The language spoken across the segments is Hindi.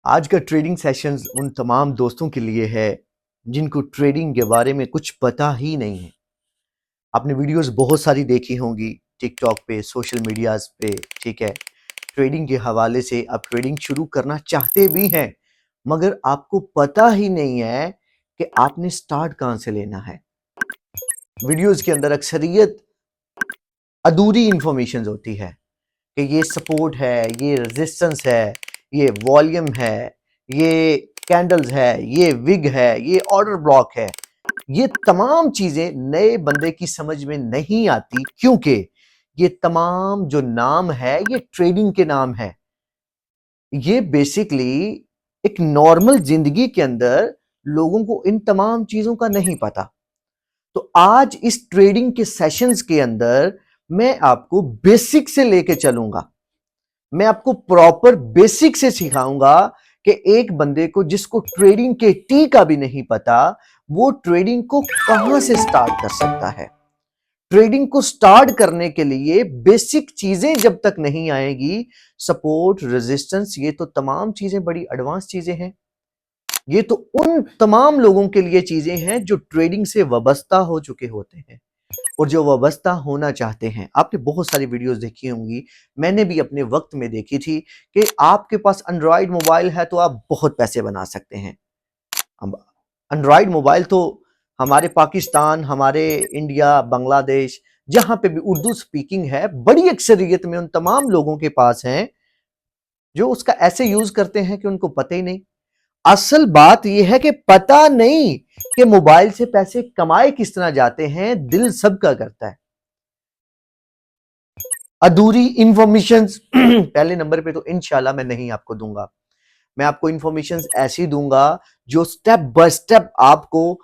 आज का ट्रेडिंग सेशंस उन तमाम दोस्तों के लिए है जिनको ट्रेडिंग के बारे में कुछ पता ही नहीं है। आपने वीडियोस बहुत सारी देखी होंगी टिकटॉक पे, सोशल मीडियाज पे, ठीक है। ट्रेडिंग के हवाले से आप ट्रेडिंग शुरू करना चाहते भी हैं, मगर आपको पता ही नहीं है कि आपने स्टार्ट कहाँ से लेना है। वीडियोस के अंदर अक्सरियत अधूरी इंफॉर्मेशन होती है कि ये सपोर्ट है, ये रेजिस्टेंस है, ये वॉल्यूम है, ये कैंडल्स है, ये विग है, ये ऑर्डर ब्लॉक है। ये तमाम चीजें नए बंदे की समझ में नहीं आती, क्योंकि ये तमाम जो नाम है ये ट्रेडिंग के नाम है। ये बेसिकली एक नॉर्मल जिंदगी के अंदर लोगों को इन तमाम चीजों का नहीं पता। तो आज इस ट्रेडिंग के सेशंस के अंदर मैं आपको बेसिक से लेके चलूंगा। मैं आपको प्रॉपर बेसिक से सिखाऊंगा कि एक बंदे को जिसको ट्रेडिंग के टी का भी नहीं पता, वो ट्रेडिंग को कहां से स्टार्ट कर सकता है। ट्रेडिंग को स्टार्ट करने के लिए बेसिक चीजें जब तक नहीं आएगी, सपोर्ट, रेजिस्टेंस, ये तो तमाम चीजें बड़ी एडवांस चीजें हैं। ये तो उन तमाम लोगों के लिए चीजें हैं जो ट्रेडिंग से वाबस्ता हो चुके होते हैं और जो वाबस्ता होना चाहते हैं। आपने बहुत सारी वीडियोस देखी होंगी, मैंने भी अपने वक्त में देखी थी कि आपके पास एंड्रॉयड मोबाइल है तो आप बहुत पैसे बना सकते हैं। अब एंड्रॉयड मोबाइल तो हमारे पाकिस्तान, हमारे इंडिया, बांग्लादेश, जहां पे भी उर्दू स्पीकिंग है, बड़ी अक्सरियत में उन तमाम लोगों के पास हैं जो उसका ऐसे यूज करते हैं कि उनको पता ही नहीं। असल बात यह है कि पता नहीं कि मोबाइल से पैसे कमाए किस तरह जाते हैं, दिल सबका करता है। अधूरी इंफॉर्मेशन पहले नंबर पे तो इंशाल्लाह मैं नहीं आपको दूंगा। मैं आपको इंफॉर्मेशन ऐसी दूंगा जो स्टेप बाय स्टेप आपको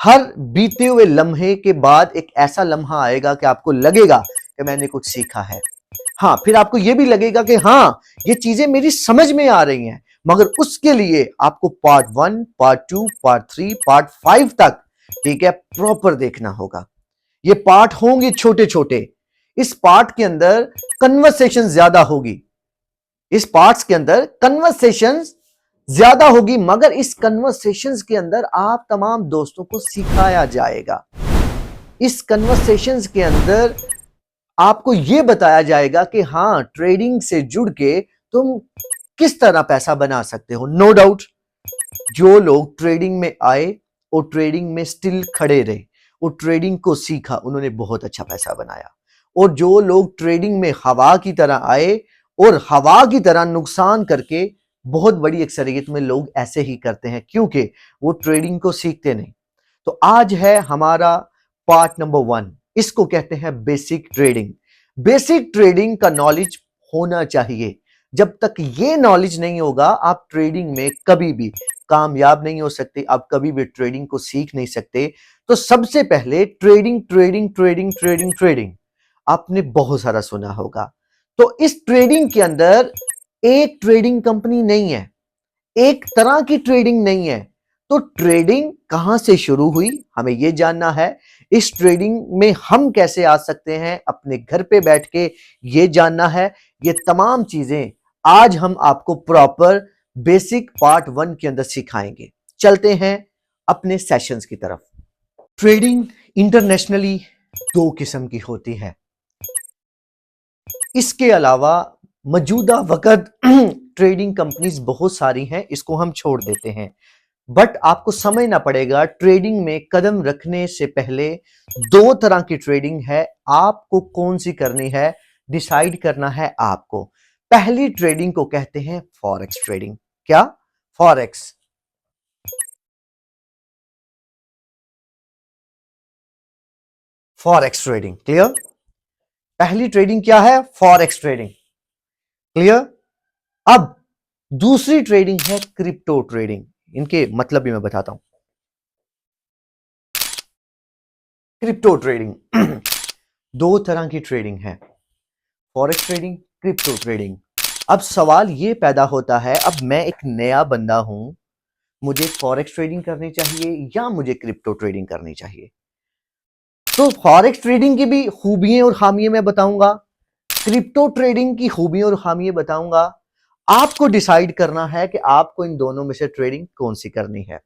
हर बीते हुए लम्हे के बाद एक ऐसा लम्हा आएगा कि आपको लगेगा कि मैंने कुछ सीखा है। हाँ, फिर आपको यह भी लगेगा कि हाँ, ये चीजें मेरी समझ में आ रही हैं, मगर उसके लिए आपको पार्ट 1, पार्ट 2, पार्ट 3, पार्ट 5 तक, ठीक है, प्रॉपर देखना होगा। ये पार्ट होंगे छोटे छोटे। इस पार्ट के अंदर कन्वर्सेशन ज्यादा होगी। इस पार्ट्स के अंदर कन्वर्सेशन ज्यादा होगी, मगर इस कन्वर्सेशंस के अंदर आप तमाम दोस्तों को सिखाया जाएगा। इस कन्वर्सेशंस के अंदर आपको यह बताया जाएगा कि हाँ, ट्रेडिंग से जुड़ के तुम किस तरह पैसा बना सकते हो। नो डाउट, जो लोग ट्रेडिंग में आए और ट्रेडिंग में स्टिल खड़े रहे और ट्रेडिंग को सीखा, उन्होंने बहुत अच्छा पैसा बनाया। और जो लोग ट्रेडिंग में हवा की तरह आए और हवा की तरह नुकसान करके, बहुत बड़ी अक्सरियत में लोग ऐसे ही करते हैं, क्योंकि वो ट्रेडिंग को सीखते नहीं। तो आज है हमारा पार्ट नंबर 1, इसको कहते हैं बेसिक ट्रेडिंग। बेसिक ट्रेडिंग का नॉलेज होना चाहिए। जब तक ये नॉलेज नहीं होगा, आप ट्रेडिंग में कभी भी कामयाब नहीं हो सकते, आप कभी भी ट्रेडिंग को सीख नहीं सकते। तो सबसे पहले trading trading trading trading trading आपने बहुत सारा सुना होगा। तो इस ट्रेडिंग के अंदर एक ट्रेडिंग कंपनी नहीं है, एक तरह की ट्रेडिंग नहीं है। तो ट्रेडिंग कहां से शुरू हुई, हमें यह जानना है। इस ट्रेडिंग में हम कैसे आ सकते हैं, अपने घर पे बैठ के यह जानना है। ये तमाम चीजें आज हम आपको प्रॉपर बेसिक पार्ट 1 के अंदर सिखाएंगे। चलते हैं अपने सेशंस की तरफ। ट्रेडिंग इंटरनेशनली 2 किस्म की होती है। इसके अलावा मौजूदा वक्त ट्रेडिंग कंपनीज बहुत सारी हैं, इसको हम छोड़ देते हैं। बट आपको समझना पड़ेगा, ट्रेडिंग में कदम रखने से पहले 2 तरह की ट्रेडिंग है। आपको कौन सी करनी है, डिसाइड करना है आपको। पहली ट्रेडिंग को कहते हैं फॉरेक्स ट्रेडिंग। क्या? फॉरेक्स। Forex trading clear? पहली ट्रेडिंग क्या है? Forex trading. क्लियर? अब दूसरी ट्रेडिंग है क्रिप्टो ट्रेडिंग। इनके मतलब भी मैं बताता हूं। क्रिप्टो ट्रेडिंग 2 तरह की ट्रेडिंग है, फॉरेक्स ट्रेडिंग, क्रिप्टो ट्रेडिंग। अब सवाल ये पैदा होता है, अब मैं एक नया बंदा हूं, मुझे फॉरेक्स ट्रेडिंग करनी चाहिए या मुझे क्रिप्टो ट्रेडिंग करनी चाहिए? तो फॉरेक्स ट्रेडिंग की भी खूबियां और खामियां मैं बताऊंगा, क्रिप्टो ट्रेडिंग की खूबियां और खामियां बताऊंगा। आपको डिसाइड करना है कि आपको इन दोनों में से ट्रेडिंग कौन सी करनी है।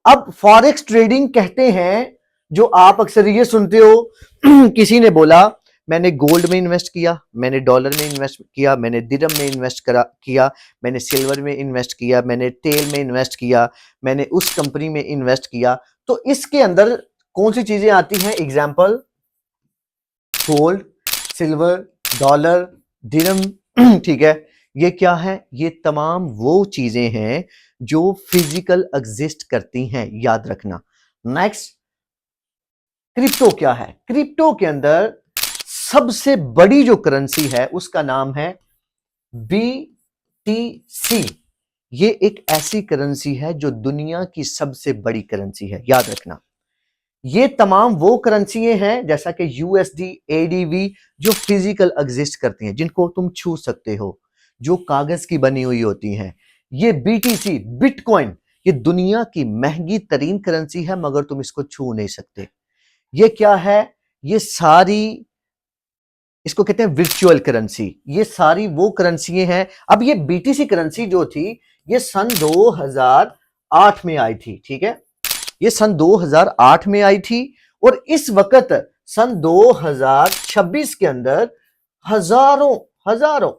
अब फॉरेक्स ट्रेडिंग कहते हैं, जो आप अक्सर ये सुनते हो किसी ने बोला मैंने गोल्ड में इन्वेस्ट किया, मैंने डॉलर में इन्वेस्ट किया, मैंने दिरहम में इन्वेस्ट किया, मैंने सिल्वर में इन्वेस्ट किया, मैंने तेल में इन्वेस्ट किया, मैंने उस कंपनी में इन्वेस्ट किया। तो इसके अंदर कौन सी चीजें आती हैं? एग्जाम्पल गोल्ड, सिल्वर, डॉलर, दिरहम, ठीक है। ये क्या है? ये तमाम वो चीजें हैं जो फिजिकल एग्जिस्ट करती हैं, याद रखना। नेक्स्ट, क्रिप्टो क्या है? क्रिप्टो के अंदर सबसे बड़ी जो करेंसी है उसका नाम है BTC। ये एक ऐसी करेंसी है जो दुनिया की सबसे बड़ी करेंसी है, याद रखना। ये तमाम वो करेंसीज हैं जैसा कि USD, ADV, जो फिजिकल एग्जिस्ट करती हैं, जिनको तुम छू सकते हो, जो कागज की बनी हुई होती हैं। ये BTC, बिटकॉइन, ये दुनिया की महंगी तरीन करेंसी है, मगर तुम इसको छू नहीं सकते। ये क्या है? ये सारी, इसको कहते हैं वर्चुअल करेंसी। ये सारी वो करेंसी हैं। अब ये BTC करेंसी जो थी, ये सन 2008 में आई थी, ठीक है। ये सन 2008 में आई थी और इस वक्त सन 2026 के अंदर हजारों हजारों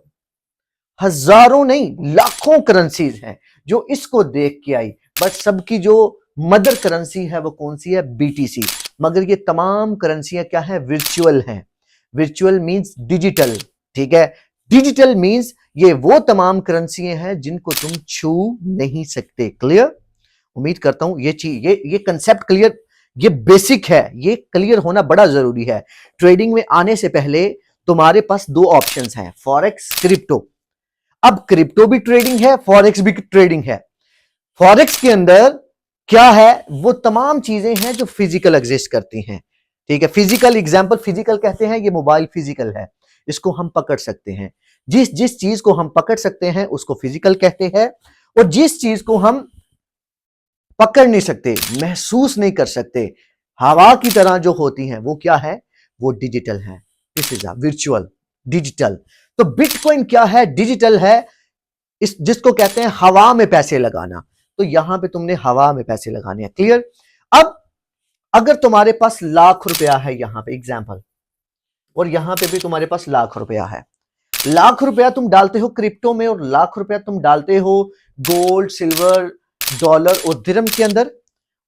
हजारों नहीं, लाखों करेंसीज हैं जो इसको देख के आई। बट सबकी जो मदर करेंसी है वो कौन सी है? BTC। मगर ये तमाम करेंसियां क्या है? वर्चुअल हैं। वर्चुअल मींस डिजिटल, ठीक है। डिजिटल मींस ये वो तमाम करेंसियां हैं जिनको तुम छू नहीं सकते। क्लियर? उम्मीद करता हूं ये चीज, ये कंसेप्ट क्लियर, ये बेसिक है, ये क्लियर होना बड़ा जरूरी है। ट्रेडिंग में आने से पहले तुम्हारे पास दो ऑप्शंस हैं, फॉरेक्स, क्रिप्टो। अब क्रिप्टो भी ट्रेडिंग है, फॉरेक्स भी ट्रेडिंग है। फॉरेक्स के अंदर क्या है? वो तमाम चीजें हैं जो फिजिकल एग्जिस्ट करती हैं, ठीक है। फिजिकल, एग्जांपल फिजिकल कहते हैं, ये मोबाइल फिजिकल है, इसको हम पकड़ सकते हैं। जिस जिस चीज को हम पकड़ सकते हैं उसको फिजिकल कहते हैं, और जिस चीज को हम पकड़ नहीं सकते, महसूस नहीं कर सकते, हवा की तरह जो होती हैं, वो क्या है? वो डिजिटल है। This is a virtual, digital. तो बिटकॉइन क्या है? डिजिटल है। इस जिसको कहते हैं हवा में पैसे लगाना। तो यहां पे तुमने हवा में पैसे लगाने हैं। क्लियर? अब अगर तुम्हारे पास लाख रुपया है यहां पे एग्जाम्पल, और यहां पे भी तुम्हारे पास लाख रुपया है, लाख रुपया तुम डालते हो क्रिप्टो में और लाख रुपया तुम डालते हो गोल्ड, सिल्वर, डॉलर और दिरहम के अंदर,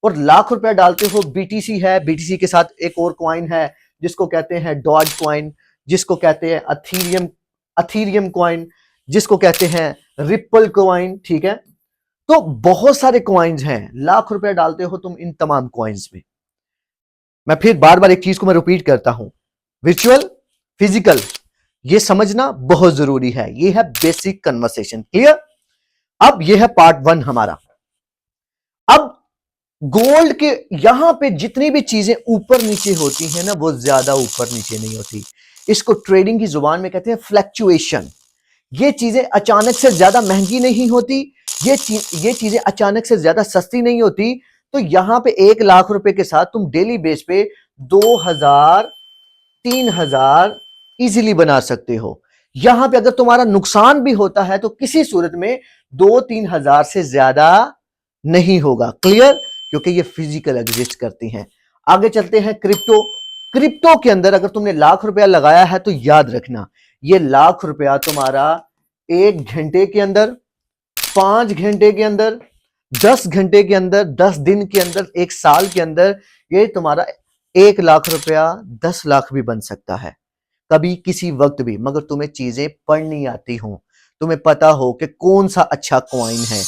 और लाख रुपया डालते हो BTC है, BTC के साथ एक और कॉइन है जिसको कहते हैं डॉज कॉइन, जिसको कहते हैं अथीरियम कॉइन, जिसको कहते हैं रिपल कॉइन, ठीक है। तो बहुत सारे कॉइन्स हैं, लाख रुपया डालते हो तुम इन तमाम कॉइन्स में। मैं फिर बार बार एक चीज को मैं रिपीट करता हूं, वर्चुअल, फिजिकल, ये समझना बहुत जरूरी है। ये है बेसिक कन्वर्सेशन। क्लियर? अब ये है पार्ट 1 हमारा। अब गोल्ड के यहां पे जितनी भी चीजें ऊपर नीचे होती हैं ना, वो ज्यादा ऊपर नीचे नहीं होती। इसको ट्रेडिंग की जुबान में कहते हैं फ्लक्चुएशन। ये चीजें अचानक से ज्यादा महंगी नहीं होती, ये चीजें अचानक से ज्यादा सस्ती नहीं होती। तो यहां पे 1 लाख रुपए के साथ तुम डेली बेस पे 2000, 3000 इजीली बना सकते हो। यहां पे अगर तुम्हारा नुकसान भी होता है तो किसी सूरत में 2-3 हजार से ज्यादा नहीं होगा। क्लियर? क्योंकि ये फिजिकल एग्जिस्ट करती हैं। आगे चलते हैं क्रिप्टो। क्रिप्टो के अंदर अगर तुमने लाख रुपया लगाया है तो याद रखना, ये लाख रुपया तुम्हारा 1 घंटे के अंदर, 5 घंटे के अंदर, 10 घंटे के अंदर, 10 दिन के अंदर, 1 साल के अंदर, ये तुम्हारा 1 लाख रुपया 10 लाख भी बन सकता है कभी किसी वक्त भी। मगर तुम्हें चीजें पढ़नी आती हो, तुम्हें पता हो कि कौन सा अच्छा कॉइन है,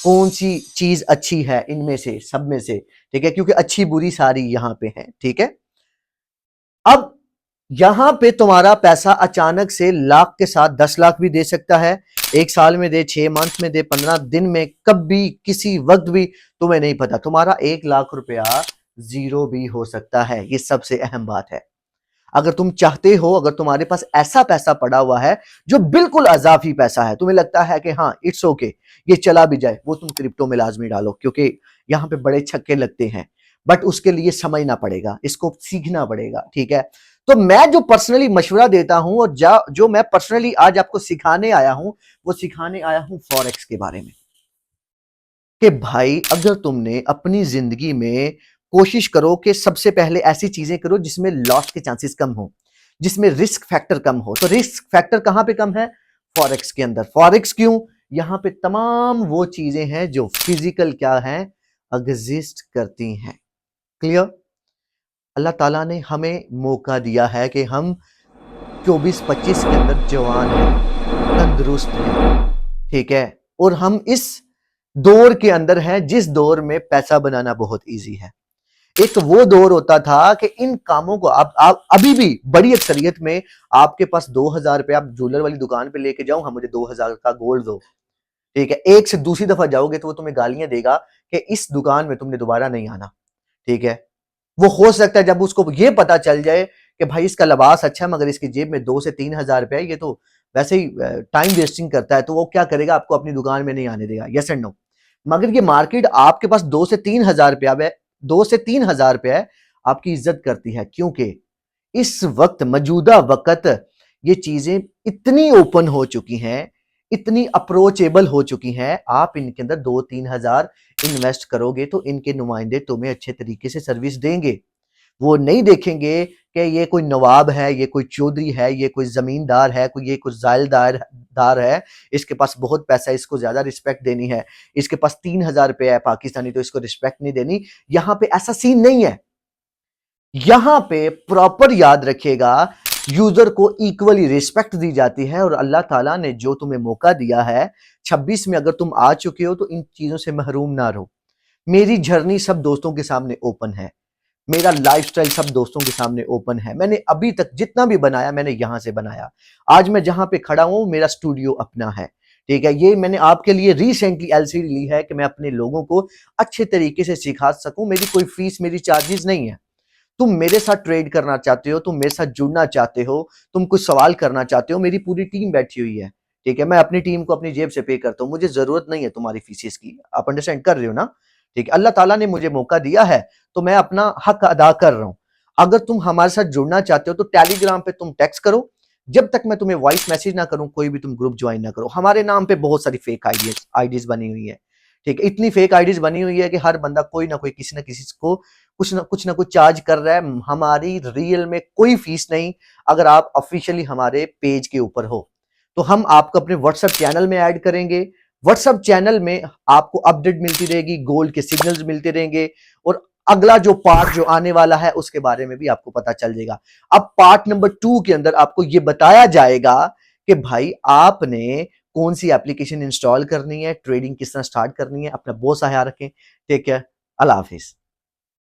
कौन सी चीज अच्छी है इनमें से, सब में से, ठीक है। क्योंकि अच्छी बुरी सारी यहां पे है, ठीक है। अब यहां पे तुम्हारा पैसा अचानक से लाख के साथ 10 लाख भी दे सकता है, 1 साल में दे, 6 मंथ में दे, 15 दिन में, कभी किसी वक्त भी, तुम्हें नहीं पता। तुम्हारा 1 लाख रुपया जीरो भी हो सकता है। ये सबसे अहम बात है। अगर तुम चाहते हो, अगर तुम्हारे पास ऐसा पैसा पड़ा हुआ है जो बिल्कुल अजाफी पैसा है, तुम्हें लगता है कि हाँ इट्स ओके, ये चला भी जाए, वो तुम क्रिप्टो में लाजमी डालो, क्योंकि यहां पे बड़े छक्के लगते हैं। बट उसके लिए समझना पड़ेगा, इसको सीखना पड़ेगा, ठीक है। तो मैं जो पर्सनली मशवरा देता हूं और जो मैं पर्सनली आज आपको सिखाने आया हूं, वो सिखाने आया हूं फॉरेक्स के बारे में। कि भाई अगर तुमने अपनी जिंदगी में कोशिश करो कि सबसे पहले ऐसी चीजें करो जिसमें लॉस के चांसेस कम हो, जिसमें रिस्क फैक्टर कम हो। तो रिस्क फैक्टर कहां पे कम है? फॉरेक्स के अंदर। फॉरेक्स क्यों? यहां पे तमाम वो चीजें हैं जो फिजिकल क्या है, एग्जिस्ट करती हैं। क्लियर? अल्लाह ताला ने हमें मौका दिया है कि हम 24-25 के अंदर जवान हैं, तंदुरुस्त हैं, ठीक है, और हम इस दौर के अंदर हैं जिस दौर में पैसा बनाना बहुत इजी है। एक वो दौर होता था कि इन कामों को आप अभी भी बड़ी अक्सरियत में आपके पास 2000 रुपए आप ज्वेलर वाली दुकान पे लेके जाओ, हाँ मुझे 2000 का गोल्ड दो, ठीक है, एक से दूसरी दफा जाओगे तो वो तुम्हें गालियां देगा कि इस दुकान में तुमने दोबारा नहीं आना, ठीक है। वो हो सकता है जब उसको ये पता चल जाए कि भाई इसका लिबास अच्छा है मगर इसकी जेब में 2 से 3 हजार रुपए है, ये तो वैसे ही टाइम वेस्टिंग करता है, तो वो क्या करेगा, आपको अपनी दुकान में नहीं आने देगा। Yes and no. मगर ये मार्केट आपके पास 2 से 3 हजार रुपया है, 2 से 3 हजार रुपया है, आपकी इज्जत करती है, क्योंकि इस वक्त मौजूदा वक्त ये चीजें इतनी ओपन हो चुकी हैं, इतनी अप्रोचेबल हो चुकी हैं, आप इनके अंदर 2-3 हजार इन्वेस्ट करोगे तो इनके नुमाइंदे तुम्हें अच्छे तरीके से सर्विस देंगे। वो नहीं देखेंगे कि ये कोई नवाब है, ये कोई चौधरी है, ये कोई जमींदार है, कोई ये कुछ जायलदार दार है, इसके पास बहुत पैसा है, इसको ज्यादा रिस्पेक्ट देनी है, इसके पास 3 हजार रुपए है पाकिस्तानी तो इसको रिस्पेक्ट नहीं देनी। यहां पे ऐसा सीन नहीं है। यहां पे प्रॉपर याद रखिएगा, यूजर को इक्वली रिस्पेक्ट दी जाती है, और अल्लाह ताला ने जो तुम्हें मौका दिया है 26 में अगर तुम आ चुके हो तो इन चीजों से महरूम ना रहो। मेरी जर्नी सब दोस्तों के सामने ओपन है, मेरा लाइफस्टाइल सब दोस्तों के सामने ओपन है। मैंने अभी तक जितना भी बनाया मैंने यहां से बनाया। आज मैं जहां पे खड़ा हूं मेरा स्टूडियो अपना है, ठीक है। ये मैंने आपके लिए रिसेंटली एलसीडी ली है कि मैं अपने लोगों को अच्छे तरीके से सिखा सकूं। मेरी कोई फीस, मेरी चार्जेस नहीं है। तुम मेरे साथ ट्रेड करना चाहते हो, तुम मेरे साथ जुड़ना चाहते हो, तुम कुछ सवाल करना चाहते हो, मेरी पूरी टीम बैठी हुई है, ठीक है। मैं अपनी टीम को अपनी जेब से पे करता हूं, मुझे जरूरत नहीं है तुम्हारी फीसेस की। आप अंडरस्टैंड कर रहे हो ना? ठीक है। अल्लाह ताला ने मुझे मौका दिया है तो मैं अपना हक अदा कर रहा हूं। अगर तुम हमारे साथ जुड़ना चाहते हो तो टेलीग्राम पे तुम टेक्स्ट करो, जब तक मैं तुम्हें वॉइस मैसेज ना करूं कोई भी तुम ग्रुप ज्वाइन ना करो। हमारे नाम पे बहुत सारी फेक आईडीज बनी हुई है, ठीक है। इतनी फेक आईडीज बनी हुई है कि हर बंदा कोई ना कोई किसी ना किसी को कुछ ना कुछ चार्ज कर रहा है। हमारी रियल में कोई फीस नहीं। अगर आप ऑफिशियली हमारे पेज के ऊपर हो तो हम आपको अपने व्हाट्सएप चैनल में ऐड करेंगे। व्हाट्सएप चैनल में आपको अपडेट मिलती रहेगी, गोल्ड के सिग्नल्स मिलते रहेंगे, और अगला जो पार्ट जो आने वाला है उसके बारे में भी आपको पता चल जाएगा। अब पार्ट नंबर 2 के अंदर आपको यह बताया जाएगा कि भाई आपने कौन सी एप्लीकेशन इंस्टॉल करनी है, ट्रेडिंग किस तरह स्टार्ट करनी है। अपना बहुत सा ख्याल रखें। Take care. अल्लाह हाफिज।